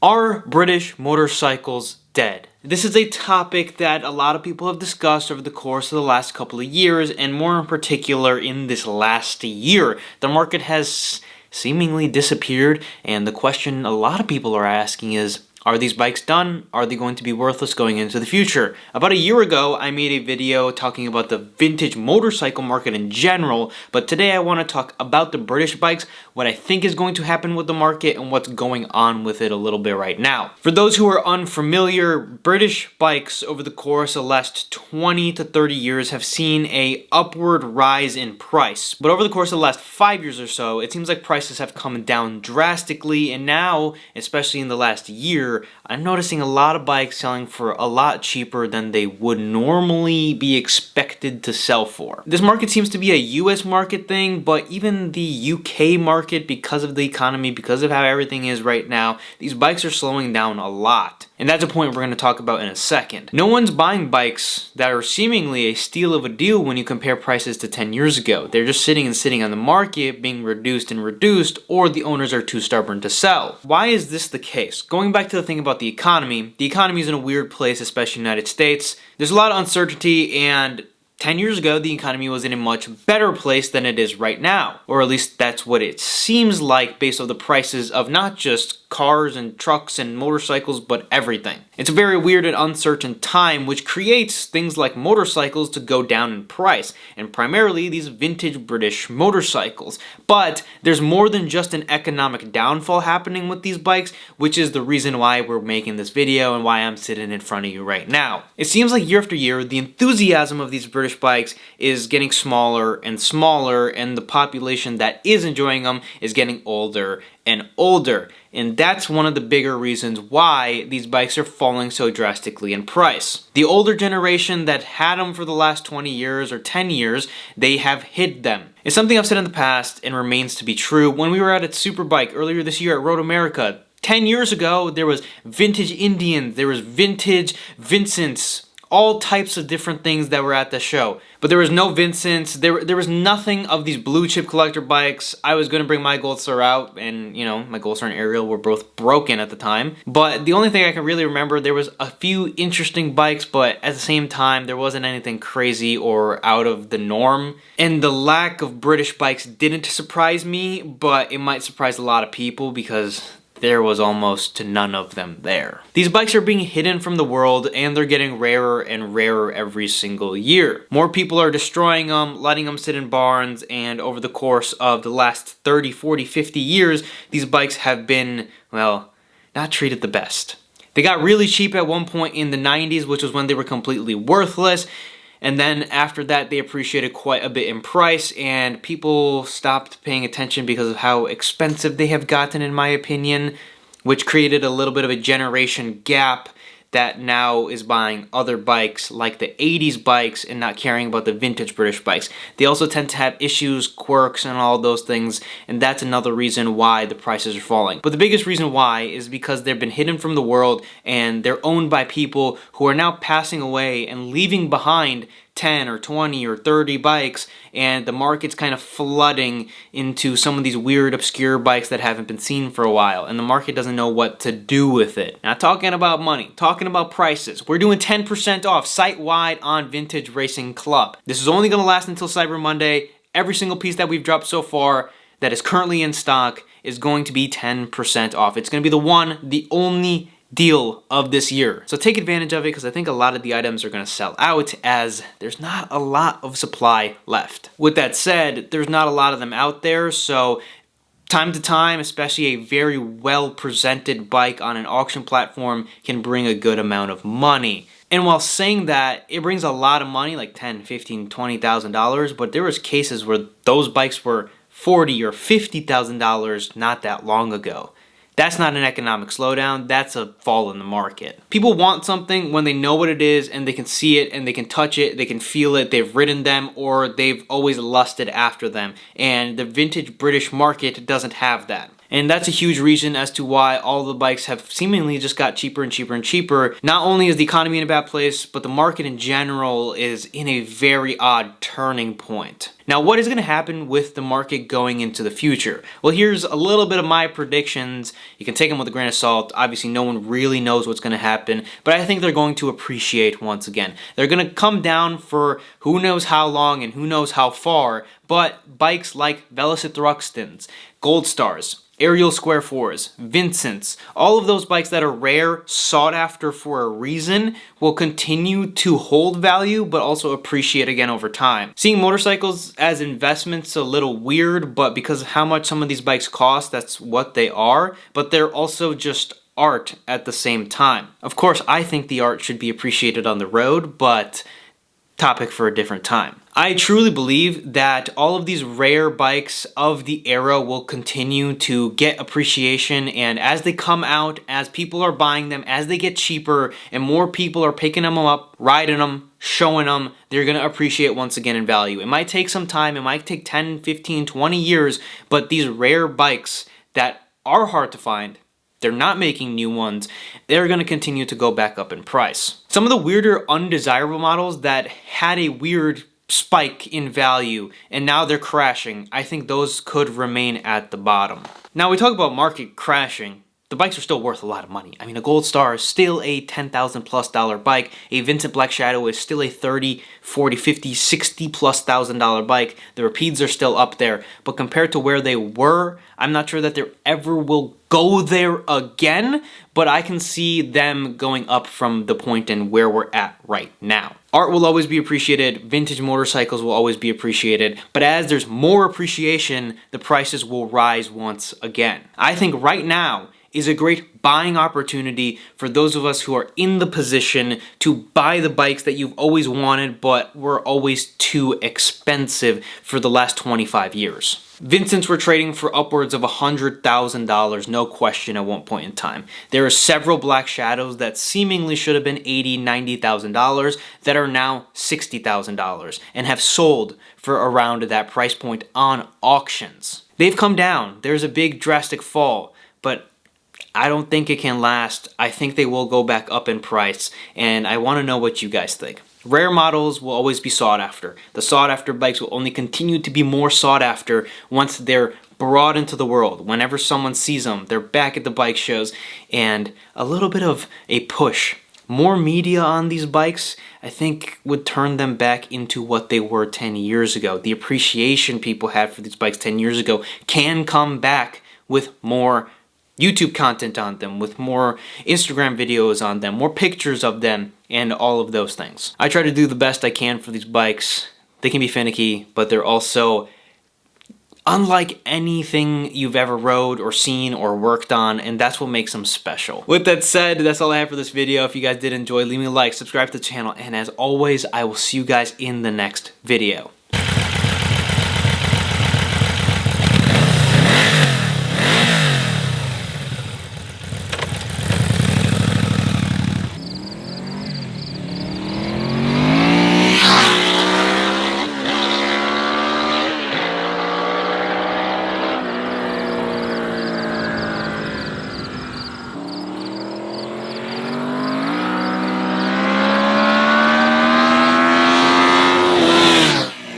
Are British motorcycles dead? This is a topic that a lot of people have discussed over the course of the last couple of years, and more in particular in this last year. The market has seemingly disappeared, and the question a lot of people are asking is, are these bikes done? Are they going to be worthless going into the future? About a year ago, I made a video talking about the vintage motorcycle market in general, but today I want to talk about the British bikes, what I think is going to happen with the market, and what's going on with it a little bit right now. For those who are unfamiliar, British bikes over the course of the last 20 to 30 years have seen a upward rise in price. But over the course of the last 5 years or so, it seems like prices have come down drastically, and now, especially in the last year, I'm noticing a lot of bikes selling for a lot cheaper than they would normally be expected to sell for. This market seems to be a US market thing, but even the UK market, because of the economy, because of how everything is right now, these bikes are slowing down a lot. And that's a point we're going to talk about in a second. No one's buying bikes that are seemingly a steal of a deal when you compare prices to 10 years ago. They're just sitting on the market, being reduced, or the owners are too stubborn to sell. Why is this the case? Going back to the thing about the economy is in a weird place, especially in the United States. There's a lot of uncertainty, and 10 years ago, the economy was in a much better place than it is right now. Or at least that's what it seems like based on the prices of not just cars and trucks and motorcycles, but everything. It's a very weird and uncertain time, which creates things like motorcycles to go down in price, and primarily these vintage British motorcycles. But there's more than just an economic downfall happening with these bikes, which is the reason why we're making this video and why I'm sitting in front of you right now. It seems like year after year, the enthusiasm of these British bikes is getting smaller and smaller, and the population that is enjoying them is getting older and older. And that's one of the bigger reasons why these bikes are falling so drastically in price. The older generation that had them for the last 20 years or 10 years, they have hid them. It's something I've said in the past and remains to be true. When we were out at Superbike earlier this year at Road America, 10 years ago, there was vintage Indians, there was vintage Vincents, all types of different things that were at the show. But there was no Vincents, there was nothing of these blue chip collector bikes. I was going to bring my Gold Star out, and my Gold Star and Ariel were both broken at the time. But the only thing I can really remember, there was a few interesting bikes, but at the same time, there wasn't anything crazy or out of the norm. And the lack of British bikes didn't surprise me, but it might surprise a lot of people because there was almost none of them there. These bikes are being hidden from the world, and they're getting rarer and rarer every single year. More people are destroying them, letting them sit in barns, and over the course of the last 30, 40, 50 years, these bikes have been, well, not treated the best. They got really cheap at one point in the 90s, which was when they were completely worthless. And then after that, they appreciated quite a bit in price, and people stopped paying attention because of how expensive they have gotten, in my opinion, which created a little bit of a generation gap that now is buying other bikes like the 80s bikes and not caring about the vintage British bikes. They also tend to have issues, quirks, and all those things, and that's another reason why the prices are falling. But the biggest reason why is because they've been hidden from the world, and they're owned by people who are now passing away and leaving behind 10 or 20 or 30 bikes, and the market's kind of flooding into some of these weird, obscure bikes that haven't been seen for a while, and the market doesn't know what to do with it. Not talking about money, talking about prices. We're doing 10% off site-wide on Vintage Racing Club. This is only going to last until Cyber Monday. Every single piece that we've dropped so far that is currently in stock is going to be 10% off. It's going to be the only deal of this year. So take advantage of it, because I think a lot of the items are going to sell out as there's not a lot of supply left. With that said, there's not a lot of them out there, so time to time, especially a very well presented bike on an auction platform can bring a good amount of money. And while saying that, it brings a lot of money, like $10,000, $15,000, $20,000, but there was cases where those bikes were $40,000 or $50,000 not that long ago. That's not an economic slowdown, that's a fall in the market. People want something when they know what it is, and they can see it, and they can touch it, they can feel it, they've ridden them, or they've always lusted after them. And the vintage British market doesn't have that. And that's a huge reason as to why all the bikes have seemingly just got cheaper and cheaper and cheaper. Not only is the economy in a bad place, but the market in general is in a very odd turning point. Now, what is going to happen with the market going into the future? Well, here's a little bit of my predictions. You can take them with a grain of salt. Obviously, no one really knows what's going to happen, but I think they're going to appreciate once again. They're going to come down for who knows how long and who knows how far, but bikes like Velocitruxtons, Gold Stars, Ariel Square 4s, Vincents, all of those bikes that are rare, sought after for a reason, will continue to hold value but also appreciate again over time. Seeing motorcycles as investments a little weird, but because of how much some of these bikes cost, that's what they are, but they're also just art at the same time. Of course, I think the art should be appreciated on the road, but topic for a different time. I truly believe that all of these rare bikes of the era will continue to get appreciation, and as they come out, as people are buying them, as they get cheaper and more people are picking them up, riding them, showing them, they're going to appreciate once again in value. It might take some time, it might take 10, 15, 20 years, but these rare bikes that are hard to find, they're not making new ones, they're going to continue to go back up in price. Some of the weirder undesirable models that had a weird spike in value and now they're crashing, I think those could remain at the bottom. Now we talk about market crashing. The bikes are still worth a lot of money. I mean, a Gold Star is still a $10,000 plus bike. A Vincent Black Shadow is still a $30, $40, $50, $60 plus $1,000 bike. The Rapides are still up there, but compared to where they were, I'm not sure that they ever will go there again, but I can see them going up from the point in where we're at right now. Art will always be appreciated, vintage motorcycles will always be appreciated, but as there's more appreciation, the prices will rise once again. I think right now is a great buying opportunity for those of us who are in the position to buy the bikes that you've always wanted but were always too expensive for the last 25 years. Vincents were trading for upwards of $100,000, no question, at one point in time. There are several Black Shadows that seemingly should have been $80,000, $90,000 that are now $60,000 and have sold for around that price point on auctions. They've come down. There's a big drastic fall, but I don't think it can last. I think they will go back up in price, and I want to know what you guys think. Rare models will always be sought after. The sought after bikes will only continue to be more sought after once they're brought into the world. Whenever someone sees them, they're back at the bike shows, and a little bit of a push. More media on these bikes, I think, would turn them back into what they were 10 years ago. The appreciation people had for these bikes 10 years ago can come back with more YouTube content on them, with more Instagram videos on them, more pictures of them, and all of those things. I try to do the best I can for these bikes. They can be finicky, but they're also unlike anything you've ever rode or seen or worked on, and that's what makes them special. With that said, that's all I have for this video. If you guys did enjoy, leave me a like, subscribe to the channel, and as always, I will see you guys in the next video.